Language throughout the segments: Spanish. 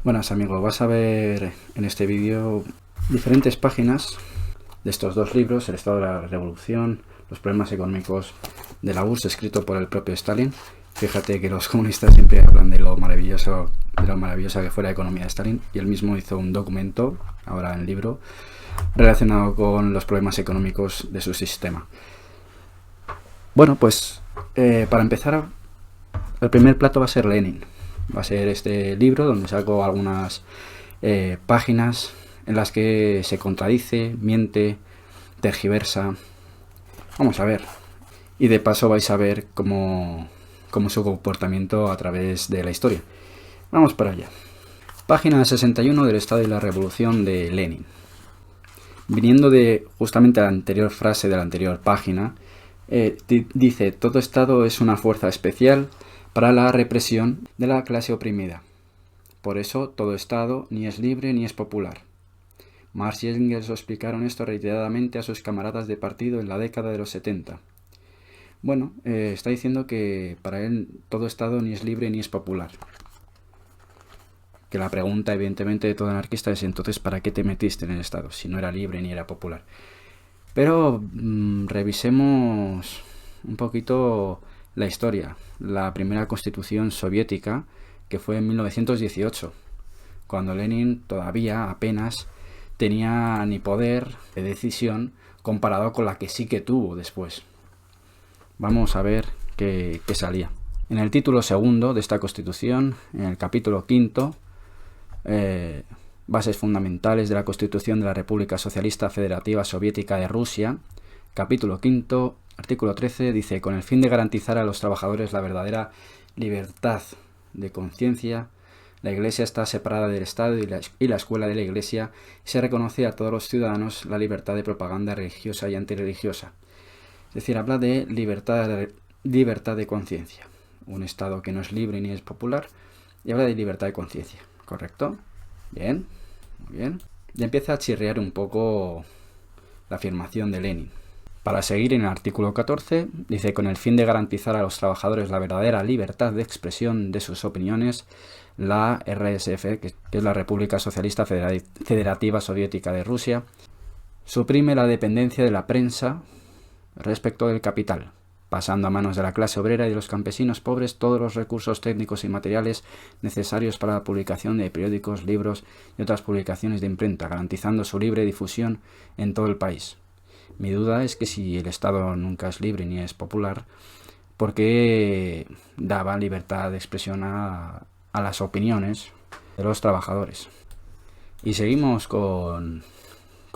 Buenas amigos, vas a ver en este vídeo diferentes páginas de estos dos libros, El Estado de la Revolución, los problemas económicos de la URSS, escrito por el propio Stalin. Fíjate que los comunistas siempre hablan de lo maravillosa que fue la economía de Stalin, y él mismo hizo un documento, ahora en libro, relacionado con los problemas económicos de su sistema. Bueno, pues para empezar, el primer plato va a ser Lenin. Va a ser este libro donde saco algunas páginas en las que se contradice, miente, tergiversa. Vamos a ver. Y de paso vais a ver cómo su comportamiento a través de la historia. Vamos para allá. Página 61 del Estado y la Revolución de Lenin. Viniendo de justamente la anterior frase de la anterior página, dice: todo Estado es una fuerza especial para la represión de la clase oprimida. Por eso, todo Estado ni es libre ni es popular. Marx y Engels explicaron esto reiteradamente a sus camaradas de partido en la década de los 70. Bueno, está diciendo que para él todo Estado ni es libre ni es popular. Que la pregunta, evidentemente, de todo anarquista es: entonces, ¿para qué te metiste en el Estado si no era libre ni era popular? Pero revisemos un poquito la historia. La primera constitución soviética, que fue en 1918, cuando Lenin todavía apenas tenía ni poder de decisión comparado con la que sí que tuvo después. Vamos a ver qué salía. En el título segundo de esta constitución, en el capítulo quinto, bases fundamentales de la Constitución de la República Socialista Federativa Soviética de Rusia, capítulo quinto, artículo 13, dice: con el fin de garantizar a los trabajadores la verdadera libertad de conciencia, la Iglesia está separada del Estado y la escuela de la Iglesia, y se reconoce a todos los ciudadanos la libertad de propaganda religiosa y antirreligiosa. Es decir, habla de libertad de conciencia. Un Estado que no es libre ni es popular, y habla de libertad de conciencia. ¿Correcto? Bien, muy bien. Ya empieza a chirriar un poco la afirmación de Lenin. Para seguir, en el artículo 14, dice: con el fin de garantizar a los trabajadores la verdadera libertad de expresión de sus opiniones, la RSF, que es la República Socialista Federativa Soviética de Rusia, suprime la dependencia de la prensa respecto del capital, pasando a manos de la clase obrera y de los campesinos pobres todos los recursos técnicos y materiales necesarios para la publicación de periódicos, libros y otras publicaciones de imprenta, garantizando su libre difusión en todo el país. Mi duda es que si el Estado nunca es libre ni es popular, ¿por qué daba libertad de expresión a las opiniones de los trabajadores? Y seguimos con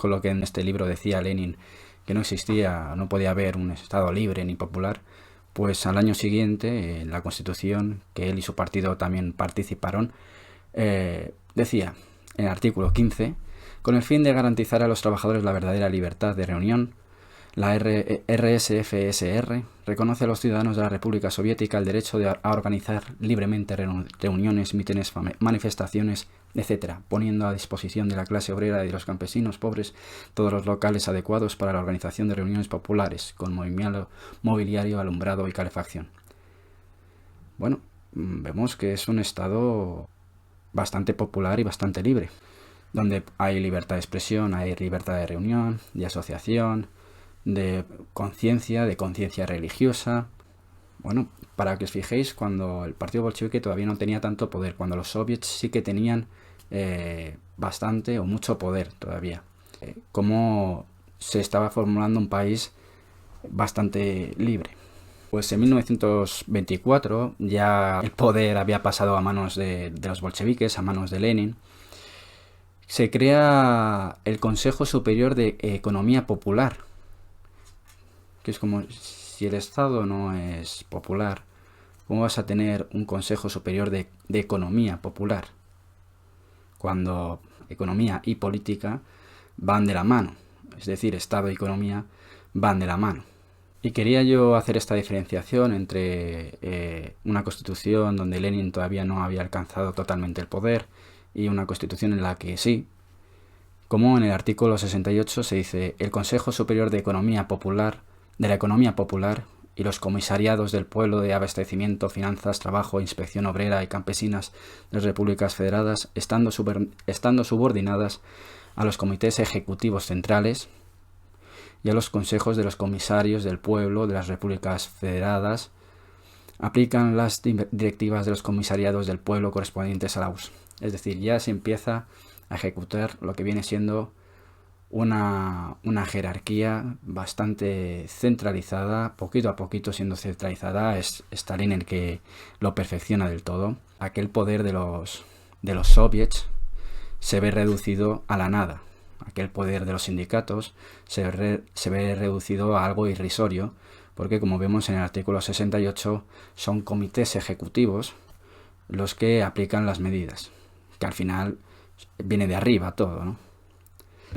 lo que en este libro decía Lenin, que no existía, no podía haber un Estado libre ni popular. Pues al año siguiente, en la Constitución, que él y su partido también participaron, decía, en el artículo 15, con el fin de garantizar a los trabajadores la verdadera libertad de reunión, la RSFSR reconoce a los ciudadanos de la República Soviética el derecho a organizar libremente reuniones, mítines, manifestaciones, etc., poniendo a disposición de la clase obrera y de los campesinos pobres todos los locales adecuados para la organización de reuniones populares, con mobiliario, alumbrado y calefacción. Bueno, vemos que es un Estado bastante popular y bastante libre, donde hay libertad de expresión, hay libertad de reunión, de asociación, de conciencia religiosa. Bueno, para que os fijéis, cuando el partido bolchevique todavía no tenía tanto poder, cuando los soviets sí que tenían bastante o mucho poder todavía, cómo se estaba formulando un país bastante libre. Pues en 1924 ya el poder había pasado a manos de los bolcheviques, a manos de Lenin. Se crea el Consejo Superior de Economía Popular, que es como si el Estado no es popular, ¿cómo vas a tener un Consejo Superior de Economía Popular? Cuando economía y política van de la mano, es decir, Estado y economía van de la mano. Y quería yo hacer esta diferenciación entre una constitución donde Lenin todavía no había alcanzado totalmente el poder y una constitución en la que sí, como en el artículo 68 se dice: el Consejo Superior de la Economía Popular y los comisariados del pueblo de abastecimiento, finanzas, trabajo, inspección obrera y campesinas de las repúblicas federadas, estando subordinadas a los comités ejecutivos centrales y a los consejos de los comisarios del pueblo de las repúblicas federadas, aplican las directivas de los comisariados del pueblo correspondientes a la URSS. Es decir, ya se empieza a ejecutar lo que viene siendo una jerarquía bastante centralizada, poquito a poquito siendo centralizada. Es Stalin el que lo perfecciona del todo. Aquel poder de los soviets se ve reducido a la nada. Aquel poder de los sindicatos se ve reducido a algo irrisorio, porque como vemos en el artículo 68 son comités ejecutivos los que aplican las medidas, que al final viene de arriba todo, ¿no?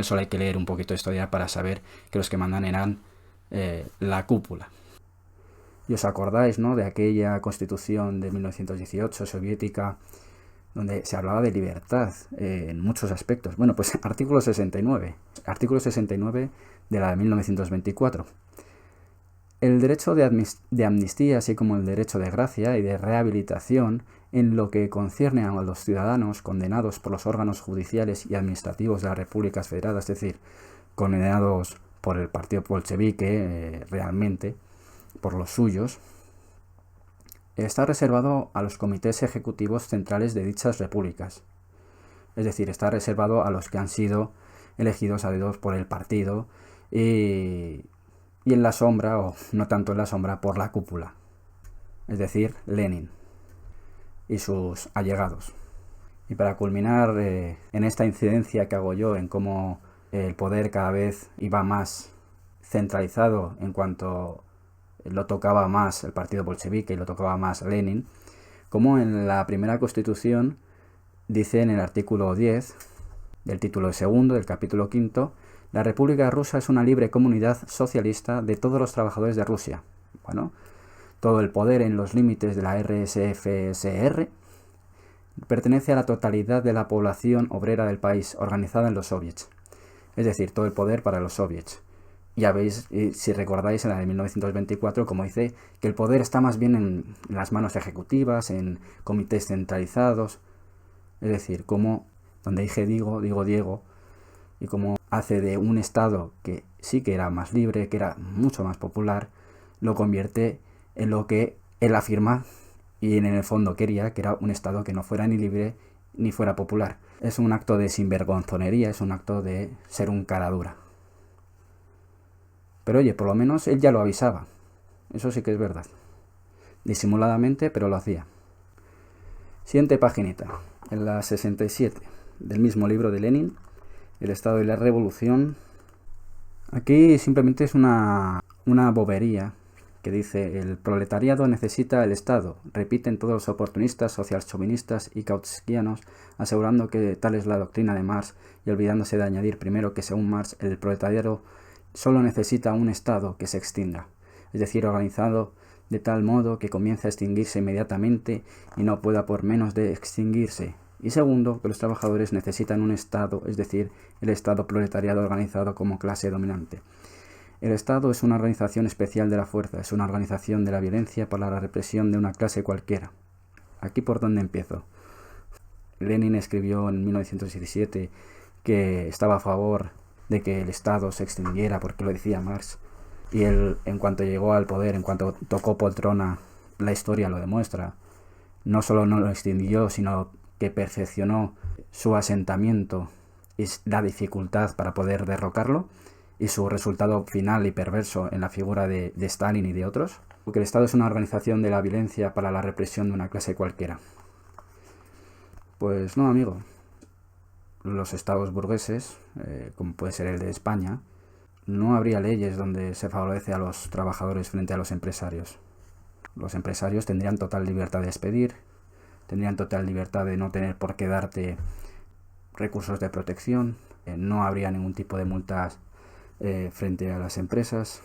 Solo hay que leer un poquito de historia para saber que los que mandan eran la cúpula. Y os acordáis, ¿no?, de aquella constitución de 1918 soviética, donde se hablaba de libertad en muchos aspectos. Bueno, pues artículo 69 de la de 1924. El derecho de amnistía, así como el derecho de gracia y de rehabilitación en lo que concierne a los ciudadanos condenados por los órganos judiciales y administrativos de las repúblicas federadas, es decir, condenados por el partido bolchevique realmente, por los suyos, está reservado a los comités ejecutivos centrales de dichas repúblicas. Es decir, está reservado a los que han sido elegidos a dedo por el partido y en la sombra, o no tanto en la sombra, por la cúpula. Es decir, Lenin y sus allegados. Y para culminar en esta incidencia que hago yo en cómo el poder cada vez iba más centralizado en cuanto lo tocaba más el partido bolchevique y lo tocaba más Lenin, como en la primera Constitución dice en el artículo 10 del título segundo del capítulo quinto: la República Rusa es una libre comunidad socialista de todos los trabajadores de Rusia. Bueno, todo el poder en los límites de la RSFSR pertenece a la totalidad de la población obrera del país, organizada en los soviets. Es decir, todo el poder para los soviets. Ya veis, si recordáis, en la de 1924, como dice, que el poder está más bien en las manos ejecutivas, en comités centralizados. Es decir, como donde dije digo Diego, y como hace de un Estado que sí que era más libre, que era mucho más popular, lo convierte en lo que él afirma y en el fondo quería, que era un Estado que no fuera ni libre ni fuera popular. Es un acto de sinvergonzonería, es un acto de ser un cara dura. Pero oye, por lo menos él ya lo avisaba. Eso sí que es verdad. Disimuladamente, pero lo hacía. Siguiente paginita. En la 67 del mismo libro de Lenin, El Estado y la Revolución. Aquí simplemente es una bobería que dice: el proletariado necesita el Estado. Repiten todos los oportunistas, socialchauvinistas y kautskianos, asegurando que tal es la doctrina de Marx y olvidándose de añadir primero que según Marx el proletariado solo necesita un Estado que se extinga, es decir, organizado de tal modo que comience a extinguirse inmediatamente y no pueda por menos de extinguirse. Y segundo, que los trabajadores necesitan un Estado, es decir, el Estado proletariado organizado como clase dominante. El Estado es una organización especial de la fuerza, es una organización de la violencia para la represión de una clase cualquiera. Aquí por donde empiezo. Lenin escribió en 1917 que estaba a favor de que el Estado se extinguiera, porque lo decía Marx, y él, en cuanto llegó al poder, en cuanto tocó poltrona, la historia lo demuestra, no solo no lo extinguió, sino que perfeccionó su asentamiento y la dificultad para poder derrocarlo, y su resultado final y perverso en la figura de Stalin y de otros, porque el Estado es una organización de la violencia para la represión de una clase cualquiera. Pues no, amigo. Los estados burgueses, como puede ser el de España, no habría leyes donde se favorece a los trabajadores frente a los empresarios. Los empresarios tendrían total libertad de expedir, tendrían total libertad de no tener por qué darte recursos de protección, no habría ningún tipo de multas frente a las empresas.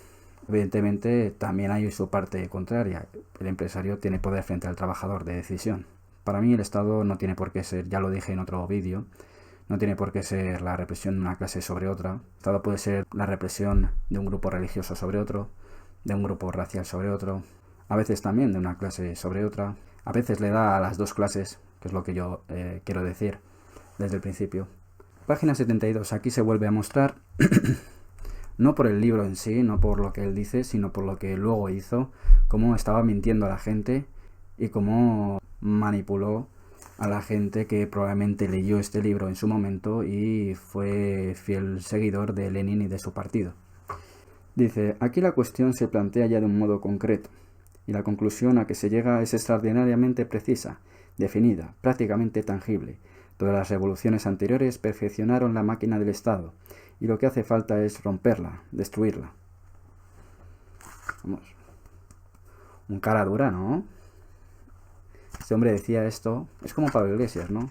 Evidentemente también hay su parte contraria, el empresario tiene poder frente al trabajador de decisión. Para mí el Estado no tiene por qué ser, ya lo dije en otro vídeo, no tiene por qué ser la represión de una clase sobre otra. El Estado puede ser la represión de un grupo religioso sobre otro, de un grupo racial sobre otro, a veces también de una clase sobre otra, a veces le da a las dos clases, que es lo que yo quiero decir desde el principio. Página 72, aquí se vuelve a mostrar, no por el libro en sí, no por lo que él dice, sino por lo que luego hizo, cómo estaba mintiendo a la gente y cómo manipuló a la gente que probablemente leyó este libro en su momento y fue fiel seguidor de Lenin y de su partido. Dice, aquí la cuestión se plantea ya de un modo concreto, y la conclusión a que se llega es extraordinariamente precisa, definida, prácticamente tangible. Todas las revoluciones anteriores perfeccionaron la máquina del Estado, y lo que hace falta es romperla, destruirla. Vamos. Un cara dura, ¿no? Este hombre decía esto, es como Pablo Iglesias, ¿no?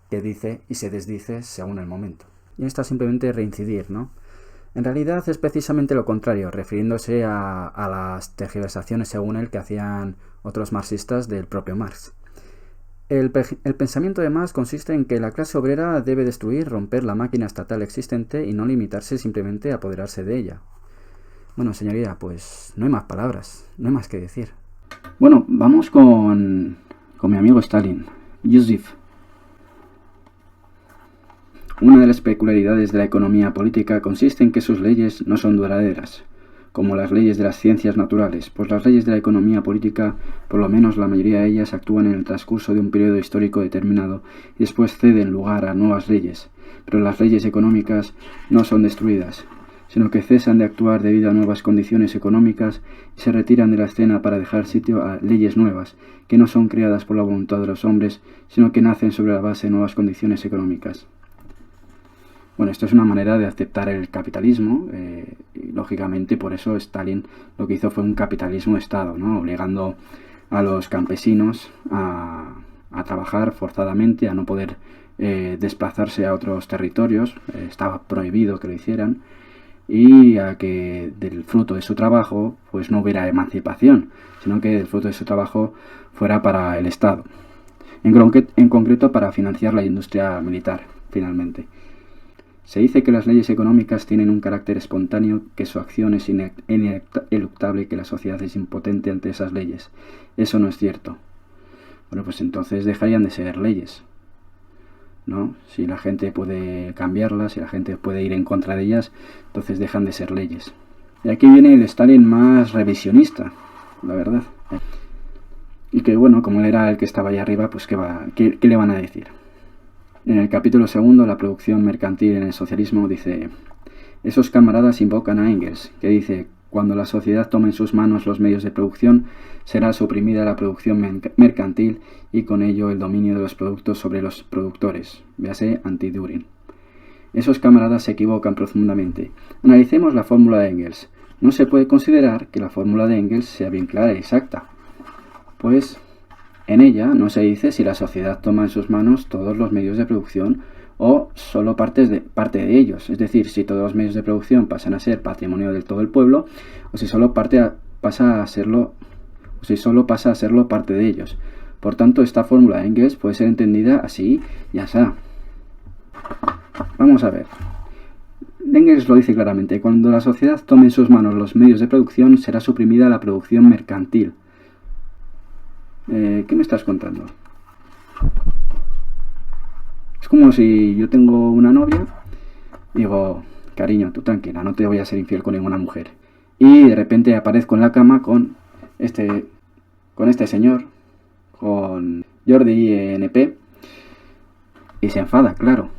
Que dice y se desdice según el momento. Y está simplemente reincidir, ¿no? En realidad es precisamente lo contrario, refiriéndose a las tergiversaciones según él que hacían otros marxistas del propio Marx. El pensamiento de Marx consiste en que la clase obrera debe destruir, romper la máquina estatal existente y no limitarse simplemente a apoderarse de ella. Bueno, señoría, pues no hay más palabras, no hay más que decir. Bueno, vamos con mi amigo Stalin, Yusif. Una de las peculiaridades de la economía política consiste en que sus leyes no son duraderas, como las leyes de las ciencias naturales, pues las leyes de la economía política, por lo menos la mayoría de ellas, actúan en el transcurso de un periodo histórico determinado y después ceden lugar a nuevas leyes, pero las leyes económicas no son destruidas, sino que cesan de actuar debido a nuevas condiciones económicas y se retiran de la escena para dejar sitio a leyes nuevas, que no son creadas por la voluntad de los hombres, sino que nacen sobre la base de nuevas condiciones económicas. Bueno, esto es una manera de aceptar el capitalismo y lógicamente por eso Stalin lo que hizo fue un capitalismo-estado, ¿no? Obligando a los campesinos a trabajar forzadamente, a no poder desplazarse a otros territorios, estaba prohibido que lo hicieran, y a que del fruto de su trabajo pues no hubiera emancipación, sino que el fruto de su trabajo fuera para el Estado, en concreto para financiar la industria militar, finalmente. Se dice que las leyes económicas tienen un carácter espontáneo, que su acción es ineluctable y que la sociedad es impotente ante esas leyes. Eso no es cierto. Bueno, pues entonces dejarían de ser leyes, ¿no? Si la gente puede cambiarlas, si la gente puede ir en contra de ellas, entonces dejan de ser leyes. Y aquí viene el Stalin más revisionista, la verdad. Y que bueno, como él era el que estaba ahí arriba, pues ¿qué le van a decir? En el capítulo segundo, la producción mercantil en el socialismo, dice: esos camaradas invocan a Engels, que dice: cuando la sociedad tome en sus manos los medios de producción, será suprimida la producción mercantil y con ello el dominio de los productos sobre los productores. Véase Anti-Düring. Esos camaradas se equivocan profundamente. Analicemos la fórmula de Engels. No se puede considerar que la fórmula de Engels sea bien clara y exacta, pues en ella no se dice si la sociedad toma en sus manos todos los medios de producción o solo parte de ellos, es decir, si todos los medios de producción pasan a ser patrimonio del todo el pueblo, o si solo pasa a serlo parte de ellos. Por tanto, esta fórmula de Engels puede ser entendida así y así. Vamos a ver. Engels lo dice claramente: cuando la sociedad tome en sus manos los medios de producción, será suprimida la producción mercantil. ¿Qué me estás contando? Es como si yo tengo una novia, digo: cariño, tú tranquila, no te voy a ser infiel con ninguna mujer. Y de repente aparezco en la cama con este señor, con Jordi NP, y se enfada, claro.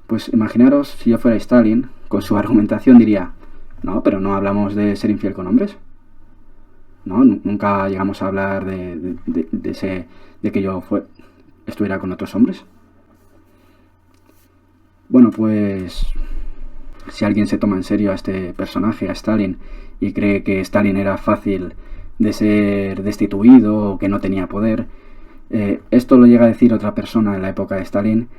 Pues imaginaros si yo fuera Stalin, con su argumentación diría: no, pero no hablamos de ser infiel con hombres. No, nunca llegamos a hablar de que yo estuviera con otros hombres. Bueno, pues si alguien se toma en serio a este personaje, a Stalin, y cree que Stalin era fácil de ser destituido o que no tenía poder, esto lo llega a decir otra persona en la época de Stalin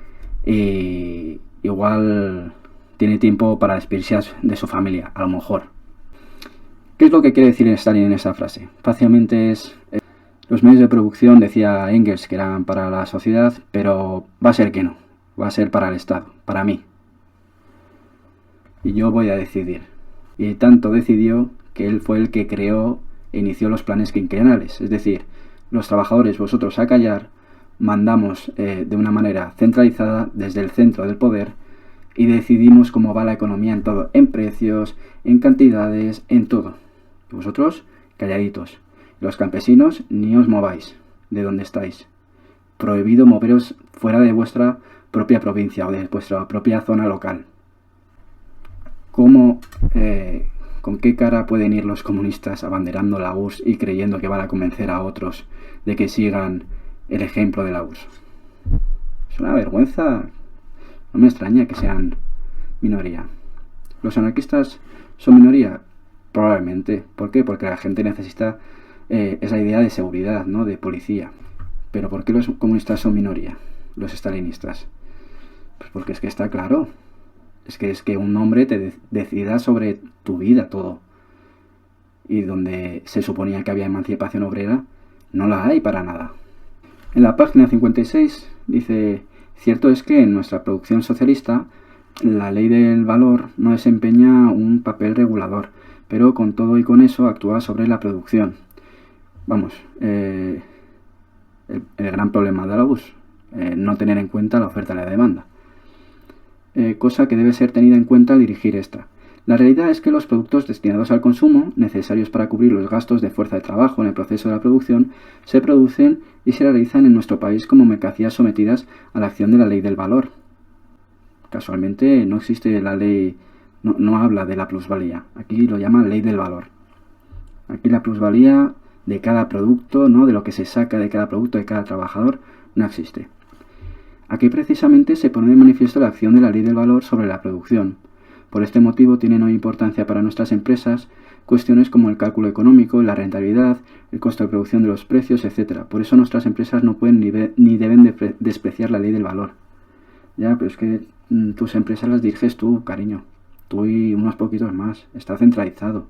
y igual tiene tiempo para despedirse de su familia, a lo mejor. ¿Qué es lo que quiere decir Stalin en esa frase? Fácilmente es: los medios de producción, decía Engels, que eran para la sociedad, pero va a ser que no, va a ser para el Estado, para mí. Y yo voy a decidir. Y tanto decidió que él fue el que creó e inició los planes quinquenales. Es decir, los trabajadores, vosotros a callar, mandamos de una manera centralizada desde el centro del poder y decidimos cómo va la economía en todo, en precios, en cantidades, en todo. Y vosotros calladitos. Los campesinos ni os mováis de donde estáis. Prohibido moveros fuera de vuestra propia provincia o de vuestra propia zona local. ¿Cómo, con qué cara pueden ir los comunistas abanderando la URSS y creyendo que van a convencer a otros de que sigan el ejemplo de la URSS? Es una vergüenza. No me extraña que sean minoría. ¿Los anarquistas son minoría? Probablemente. ¿Por qué? Porque la gente necesita esa idea de seguridad, ¿no? De policía. ¿Pero por qué los comunistas son minoría? Los estalinistas. Pues porque es que está claro. Es que un hombre te decida sobre tu vida todo. Y donde se suponía que había emancipación obrera, no la hay para nada. En la página 56 dice: cierto es que en nuestra producción socialista la ley del valor no desempeña un papel regulador, pero con todo y con eso actúa sobre la producción. Vamos, el gran problema de la URSS, no tener en cuenta la oferta y la demanda. Cosa que debe ser tenida en cuenta al dirigir esta. La realidad es que los productos destinados al consumo, necesarios para cubrir los gastos de fuerza de trabajo en el proceso de la producción, se producen y se realizan en nuestro país como mercancías sometidas a la acción de la ley del valor. Casualmente no existe la ley, no habla de la plusvalía, aquí lo llama ley del valor. Aquí la plusvalía de cada producto, ¿no? De lo que se saca de cada producto, de cada trabajador, no existe. Aquí precisamente se pone de manifiesto la acción de la ley del valor sobre la producción. Por este motivo tienen hoy importancia para nuestras empresas cuestiones como el cálculo económico, la rentabilidad, el costo de producción de los precios, etc. Por eso nuestras empresas no pueden ni deben despreciar la ley del valor. Ya, pero es que tus empresas las diriges tú, cariño. Tú y unos poquitos más. Está centralizado.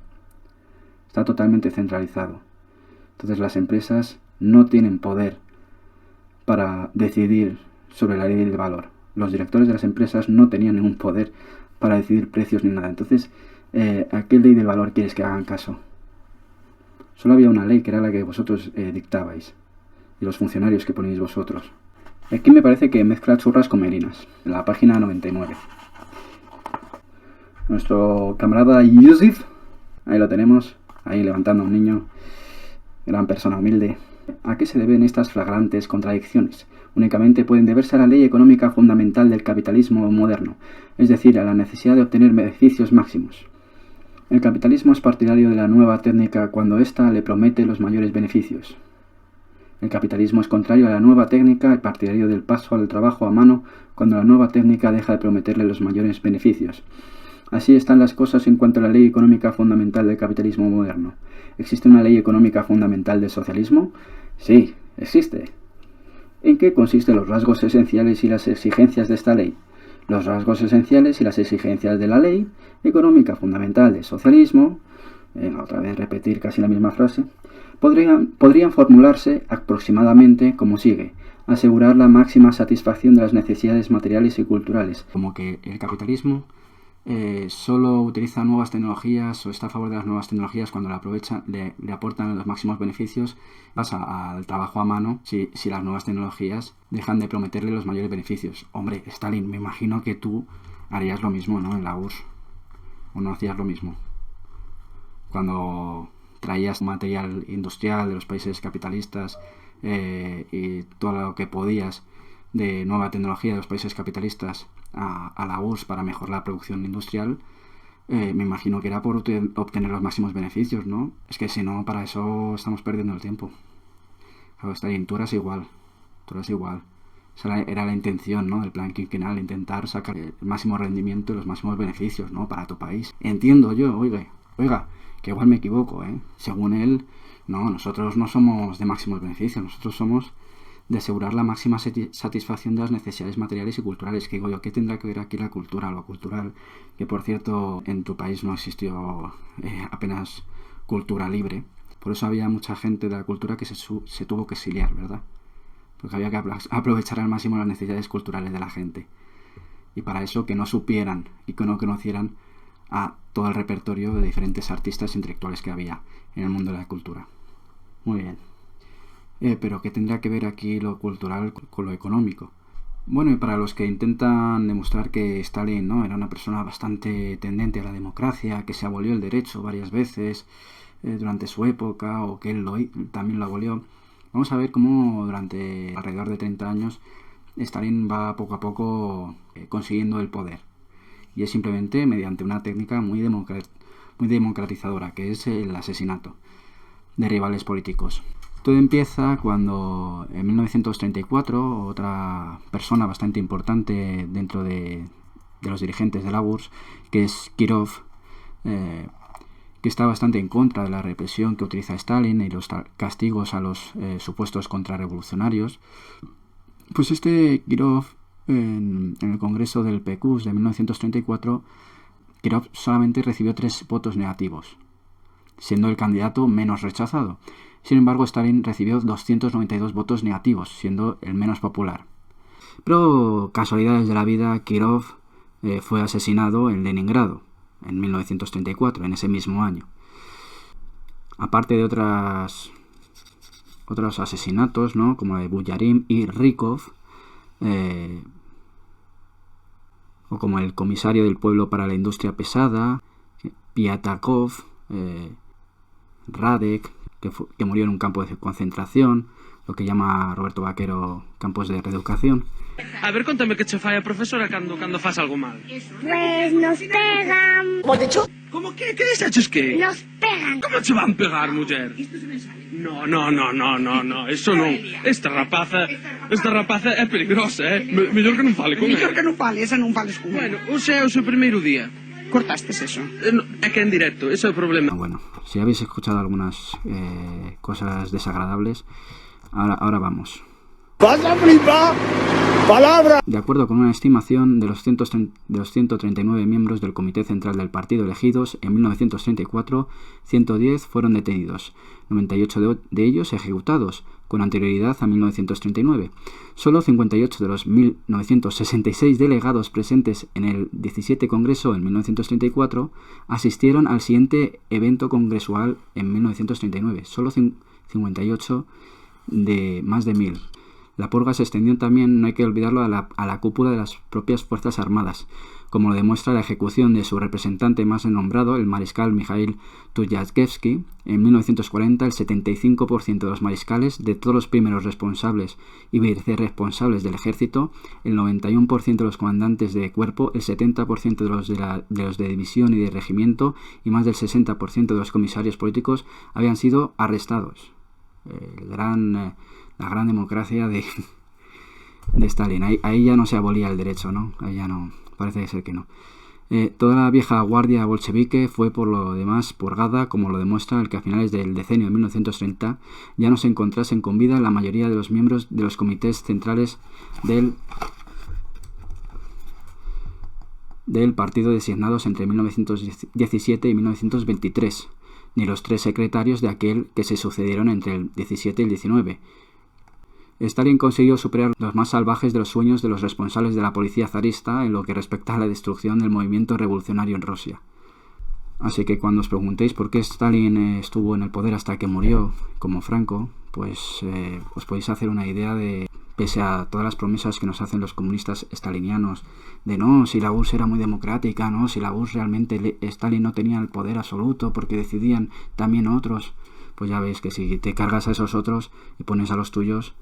Está totalmente centralizado. Entonces las empresas no tienen poder para decidir sobre la ley del valor. Los directores de las empresas no tenían ningún poder para decidir precios ni nada. Entonces, ¿a qué ley del valor quieres que hagan caso? Solo había una ley que era la que vosotros dictabais y los funcionarios que ponéis vosotros. Aquí me parece que mezcla churras con merinas, en la página 99. Nuestro camarada Yusuf, ahí lo tenemos, ahí levantando a un niño, gran persona humilde. ¿A qué se deben estas flagrantes contradicciones? Únicamente pueden deberse a la ley económica fundamental del capitalismo moderno, es decir, a la necesidad de obtener beneficios máximos. El capitalismo es partidario de la nueva técnica cuando ésta le promete los mayores beneficios. El capitalismo es contrario a la nueva técnica y partidario del paso al trabajo a mano cuando la nueva técnica deja de prometerle los mayores beneficios. Así están las cosas en cuanto a la ley económica fundamental del capitalismo moderno. ¿Existe una ley económica fundamental del socialismo? Sí, existe. ¿En qué consisten los rasgos esenciales y las exigencias de esta ley? Los rasgos esenciales y las exigencias de la ley económica fundamental del socialismo, otra vez repetir casi la misma frase, podrían formularse aproximadamente como sigue: asegurar la máxima satisfacción de las necesidades materiales y culturales. Como que el capitalismo solo utiliza nuevas tecnologías o está a favor de las nuevas tecnologías cuando la aprovechan, le aportan los máximos beneficios, pasa al trabajo a mano si las nuevas tecnologías dejan de prometerle los mayores beneficios. Hombre, Stalin, me imagino que tú harías lo mismo, ¿no? En la URSS. ¿O no hacías lo mismo? Cuando traías material industrial de los países capitalistas y todo lo que podías de nueva tecnología de los países capitalistas a la URSS para mejorar la producción industrial, me imagino que era por obtener los máximos beneficios, ¿no? Es que si no, para eso estamos perdiendo el tiempo. Claro, Stalin, tú eras igual. Esa era la intención, ¿no? Del plan quinquenal, intentar sacar el máximo rendimiento y los máximos beneficios, ¿no? Para tu país. Entiendo yo, oiga, que igual me equivoco, ¿eh? Según él, no, nosotros no somos de máximos beneficios, nosotros somos de asegurar la máxima satisfacción de las necesidades materiales y culturales. Que digo yo, ¿qué tendrá que ver aquí la cultura? Lo cultural, que por cierto en tu país no existió apenas cultura libre. Por eso había mucha gente de la cultura que se tuvo que exiliar, ¿verdad? Porque había que aprovechar al máximo las necesidades culturales de la gente. Y para eso que no supieran y que no conocieran a todo el repertorio de diferentes artistas intelectuales que había en el mundo de la cultura. Muy bien. Pero ¿qué tendría que ver aquí lo cultural con lo económico? Bueno, y para los que intentan demostrar que Stalin, ¿no?, era una persona bastante tendente a la democracia, que se abolió el derecho varias veces durante su época, o que él también lo abolió, vamos a ver cómo durante alrededor de 30 años Stalin va poco a poco consiguiendo el poder. Y es simplemente mediante una técnica muy democratizadora, que es el asesinato de rivales políticos. Todo empieza cuando en 1934 otra persona bastante importante dentro de los dirigentes de la URSS, que es Kirov, que está bastante en contra de la represión que utiliza Stalin y los castigos a los supuestos contrarrevolucionarios, pues este Kirov, en el Congreso del PQS de 1934, Kirov solamente recibió 3 votos negativos, siendo el candidato menos rechazado. Sin embargo, Stalin recibió 292 votos negativos, siendo el menos popular. Pero, casualidades de la vida, Kirov fue asesinado en Leningrado, en 1934, en ese mismo año. Aparte de otros asesinatos, ¿no?, como el de Buyarin y Rykov, o como el comisario del pueblo para la industria pesada, Piatakov, Radek, que murió en un campo de concentración, lo que llama Roberto Vaquero campos de reeducación. A ver, contame que che fai a profesora cando fas algo mal. Pues nos pegan. ¿Vos dicho? ¿Cómo que? ¿Qué dices que? Nos pegan. ¿Cómo se van pegar, mujer? No, eso no. Esta rapaza é peligrosa, mellor que non fale con Mellor ela. que non fale, esa non fales con Bueno, hoxe é o seu primeiro día. Cortastes eso. É que en directo, ese é o problema. Bueno, si habéis escuchado algunas cosas desagradables, ahora vamos. ¡Vas a flipar! ¡Palabra! De acuerdo con una estimación de los 139 miembros del Comité Central del Partido elegidos en 1934, 110 fueron detenidos, 98 de ellos ejecutados, con anterioridad a 1939. Solo 58 de los 1966 delegados presentes en el 17 Congreso en 1934 asistieron al siguiente evento congresual en 1939. Solo 58 de más de 1000. La purga se extendió también, no hay que olvidarlo, a la cúpula de las propias Fuerzas Armadas, como lo demuestra la ejecución de su representante más nombrado, el mariscal Mikhail Tukhachevsky. En 1940, el 75% de los mariscales, de todos los primeros responsables y vicerresponsables del ejército, el 91% de los comandantes de cuerpo, el 70% de los de división y de regimiento y más del 60% de los comisarios políticos habían sido arrestados. La gran democracia de Stalin. Ahí ya no se abolía el derecho, ¿no? Ahí ya no, parece ser que no. Toda la vieja guardia bolchevique fue por lo demás purgada, como lo demuestra el que a finales del decenio de 1930 ya no se encontrasen con vida la mayoría de los miembros de los comités centrales del partido designados entre 1917 y 1923, ni los 3 secretarios de aquel que se sucedieron entre el 17 y el 19. Stalin consiguió superar los más salvajes de los sueños de los responsables de la policía zarista en lo que respecta a la destrucción del movimiento revolucionario en Rusia. Así que cuando os preguntéis por qué Stalin estuvo en el poder hasta que murió, como Franco, pues os podéis hacer una idea de, pese a todas las promesas que nos hacen los comunistas stalinianos, de no, si la URSS era muy democrática, no, si la URSS realmente Stalin no tenía el poder absoluto porque decidían también otros, pues ya veis que si te cargas a esos otros y pones a los tuyos,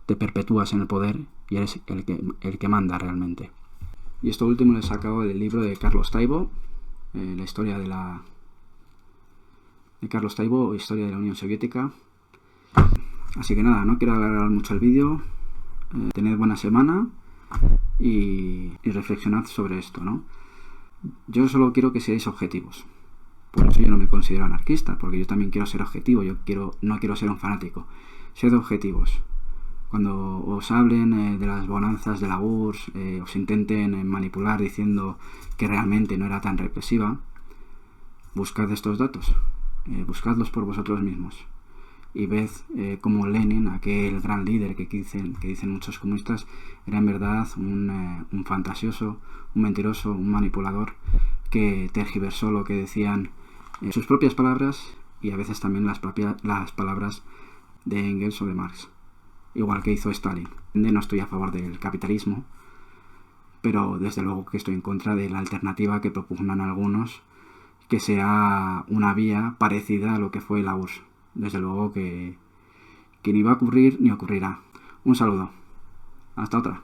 te perpetúas en el poder y eres el que manda realmente. Y esto último lo he sacado del libro de Carlos Taibo, la historia de Carlos Taibo, o historia de la Unión Soviética. Así que nada, no quiero alargar mucho el vídeo. Tened buena semana y reflexionad sobre esto, ¿no? Yo solo quiero que seáis objetivos. Por eso yo no me considero anarquista, porque yo también quiero ser objetivo. No quiero ser un fanático. Sed objetivos. Cuando os hablen de las bonanzas de la URSS, os intenten manipular diciendo que realmente no era tan represiva, buscad estos datos, buscadlos por vosotros mismos y ved cómo Lenin, aquel gran líder que dicen muchos comunistas, era en verdad un fantasioso, un mentiroso, un manipulador que tergiversó lo que decían sus propias palabras y a veces también las palabras de Engels o de Marx, igual que hizo Stalin. No estoy a favor del capitalismo, pero desde luego que estoy en contra de la alternativa que propugnan algunos, que sea una vía parecida a lo que fue la URSS. Desde luego que ni va a ocurrir ni ocurrirá. Un saludo. Hasta otra.